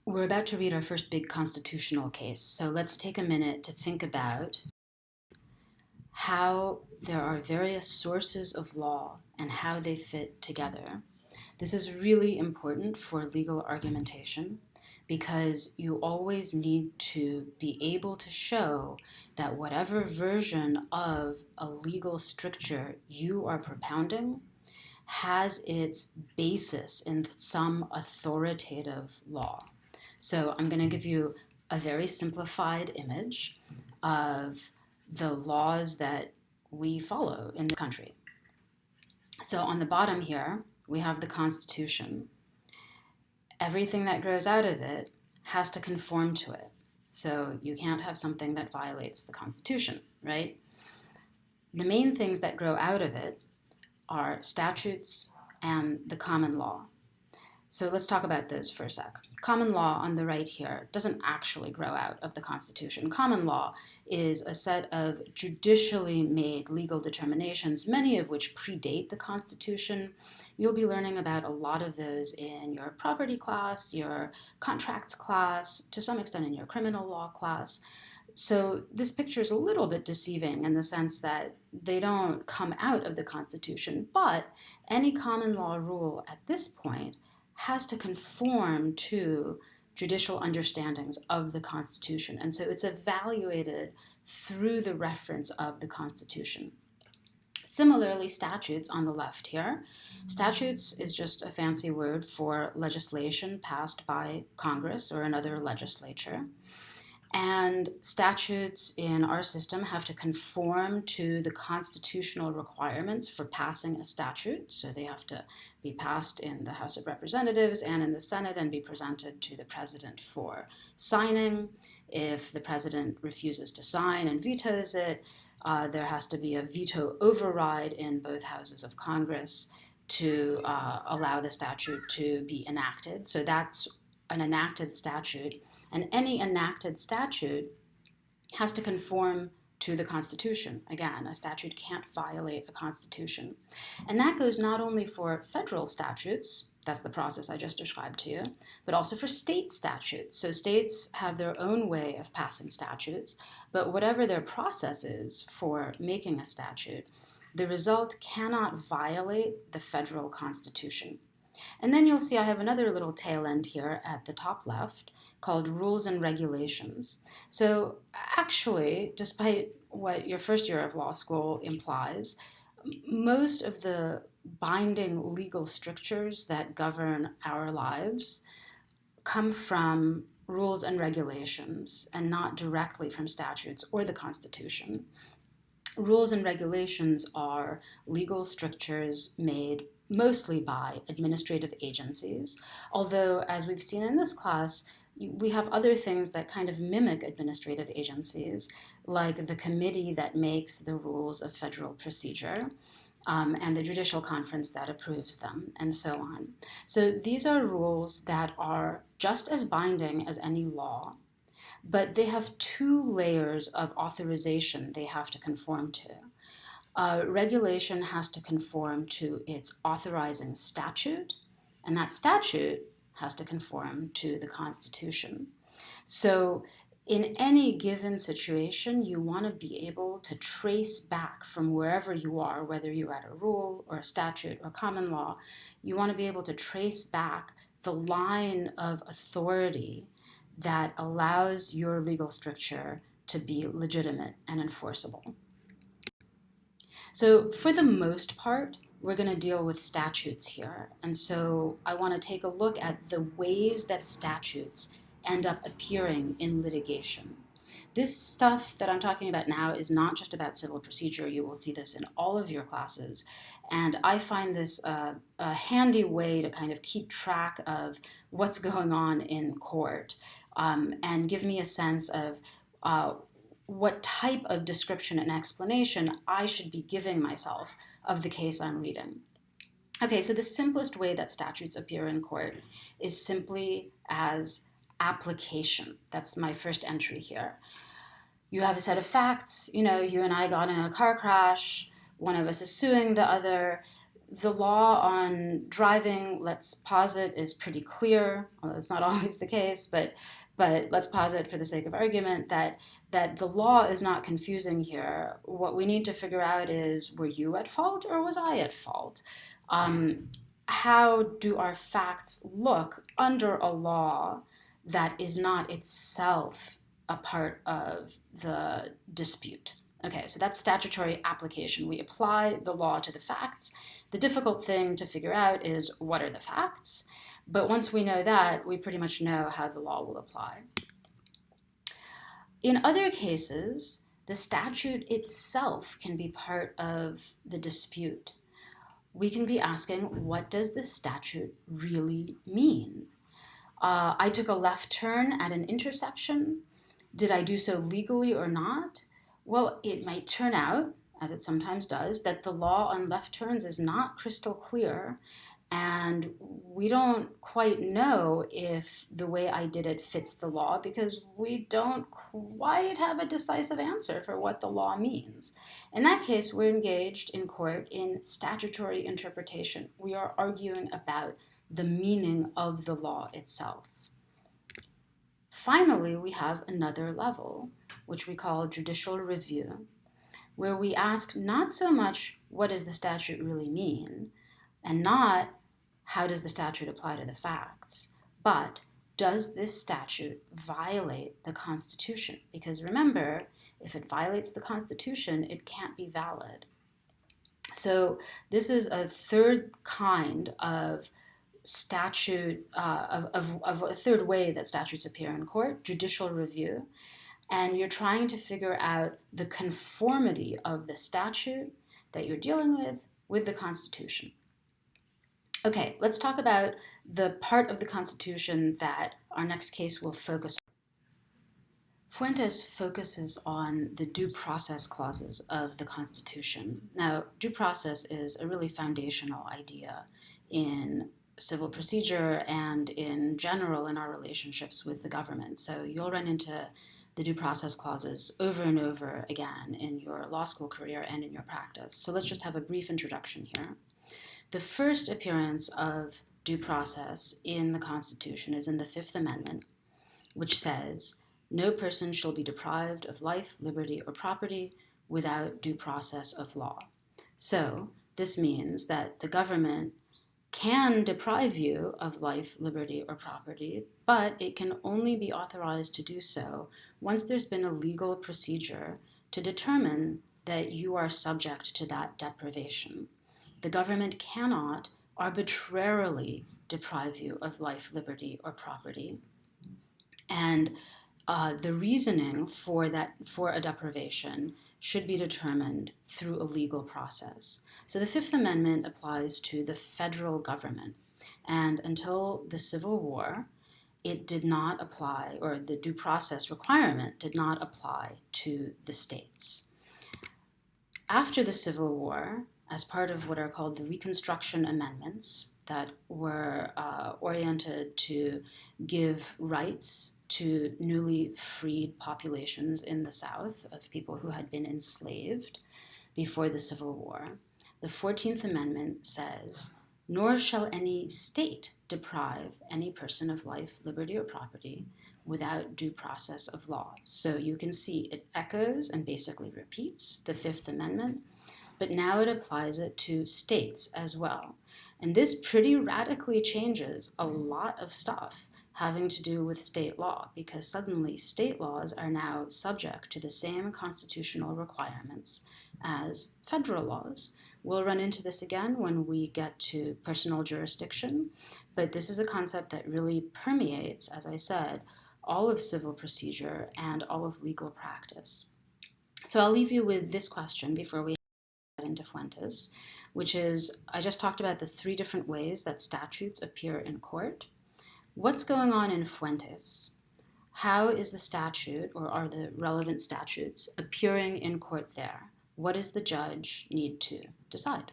We're about to read our first big constitutional case, so let's take a minute to think about how there are various sources of law and how they fit together. This is really important for legal argumentation because you always need to be able to show that whatever version of a legal stricture you are propounding has its basis in some authoritative law. So I'm going to give you a very simplified image of the laws that we follow in the country. So on the bottom here, we have the Constitution. Everything that grows out of it has to conform to it. So you can't have something that violates the Constitution, right? The main things that grow out of it are statutes and the common law. So let's talk about those for a sec. Common law on the right here doesn't actually grow out of the Constitution. Common law is a set of judicially made legal determinations, many of which predate the Constitution. You'll be learning about a lot of those in your property class, your contracts class, to some extent in your criminal law class. So this picture is a little bit deceiving in the sense that they don't come out of the Constitution, but any common law rule at this point has to conform to judicial understandings of the Constitution. And so it's evaluated through the reference of the Constitution. Similarly, statutes on the left here. Statutes is just a fancy word for legislation passed by Congress or another legislature. And statutes in our system have to conform to the constitutional requirements for passing a statute. So they have to be passed in the House of Representatives and in the Senate and be presented to the president for signing. If the president refuses to sign and vetoes it, there has to be a veto override in both houses of Congress to allow the statute to be enacted. So that's an enacted statute. And any enacted statute has to conform to the Constitution. Again, a statute can't violate a Constitution. And that goes not only for federal statutes, that's the process I just described to you, but also for state statutes. So states have their own way of passing statutes, but whatever their process is for making a statute, the result cannot violate the federal Constitution. And then you'll see I have another little tail end here at the top left called rules and regulations. So actually, despite what your first year of law school implies, most of the binding legal strictures that govern our lives come from rules and regulations and not directly from statutes or the Constitution. Rules and regulations are legal strictures made mostly by administrative agencies, although, as we've seen in this class, we have other things that kind of mimic administrative agencies, like the committee that makes the rules of federal procedure, and the judicial conference that approves them, and so on. So these are rules that are just as binding as any law, but they have two layers of authorization they have to conform to. Regulation has to conform to its authorizing statute, and that statute has to conform to the Constitution. So in any given situation, you want to be able to trace back from wherever you are, whether you're at a rule or a statute or common law, you want to be able to trace back the line of authority that allows your legal stricture to be legitimate and enforceable. So for the most part, we're going to deal with statutes here. And so I want to take a look at the ways that statutes end up appearing in litigation. This stuff that I'm talking about now is not just about civil procedure. You will see this in all of your classes. And I find this a handy way to kind of keep track of what's going on in court and give me a sense of what type of description and explanation I should be giving myself of the case I'm reading. Okay, so the simplest way that statutes appear in court is simply as application. That's my first entry here. You have a set of facts, you and I got in a car crash, one of us is suing the other. the law on driving, let's posit, is pretty clear. Well, it's not always the case, but let's posit for the sake of argument that the law is not confusing here. What we need to figure out is, were you at fault or was I at fault? How do our facts look under a law that is not itself a part of the dispute? Okay, so that's statutory application. We apply the law to the facts. The difficult thing to figure out is, what are the facts? But once we know that, we pretty much know how the law will apply. In other cases, the statute itself can be part of the dispute. We can be asking, what does the statute really mean? I took a left turn at an intersection. Did I do so legally or not? Well, it might turn out, as it sometimes does, that the law on left turns is not crystal clear, and we don't quite know if the way I did it fits the law because we don't quite have a decisive answer for what the law means. In that case, we're engaged in court in statutory interpretation. We are arguing about the meaning of the law itself. Finally, we have another level, which we call judicial review, where we ask not so much what does the statute really mean, and not how does the statute apply to the facts, but does this statute violate the Constitution? Because remember, if it violates the Constitution, it can't be valid. So this is a third kind of statute, of a third way that statutes appear in court, judicial review. And you're trying to figure out the conformity of the statute that you're dealing with the Constitution. Okay, let's talk about the part of the Constitution that our next case will focus on. Fuentes focuses on the due process clauses of the Constitution. Now, due process is a really foundational idea in civil procedure and in general in our relationships with the government. So you'll run into the due process clauses over and over again in your law school career and in your practice. So let's just have a brief introduction here. The first appearance of due process in the Constitution is in the Fifth Amendment, which says, "No person shall be deprived of life, liberty, or property without due process of law." So this means that the government can deprive you of life, liberty, or property, but it can only be authorized to do so once there's been a legal procedure to determine that you are subject to that deprivation. The government cannot arbitrarily deprive you of life, liberty, or property. And the reasoning for a deprivation should be determined through a legal process. So the Fifth Amendment applies to the federal government. And until the Civil War, it did not apply, or the due process requirement did not apply to the states. After the Civil War, as part of what are called the Reconstruction Amendments that were oriented to give rights to newly freed populations in the South of people who had been enslaved before the Civil War, the 14th Amendment says, "Nor shall any state deprive any person of life, liberty, or property without due process of law." So you can see it echoes and basically repeats the Fifth Amendment, but now it applies it to states as well. And this pretty radically changes a lot of stuff having to do with state law, because suddenly state laws are now subject to the same constitutional requirements as federal laws. We'll run into this again when we get to personal jurisdiction, but this is a concept that really permeates, as I said, all of civil procedure and all of legal practice. So I'll leave you with this question before we get into Fuentes, which is, I just talked about the three different ways that statutes appear in court. What's going on in Fuentes? How is the statute, or are the relevant statutes, appearing in court there? What does the judge need to decide?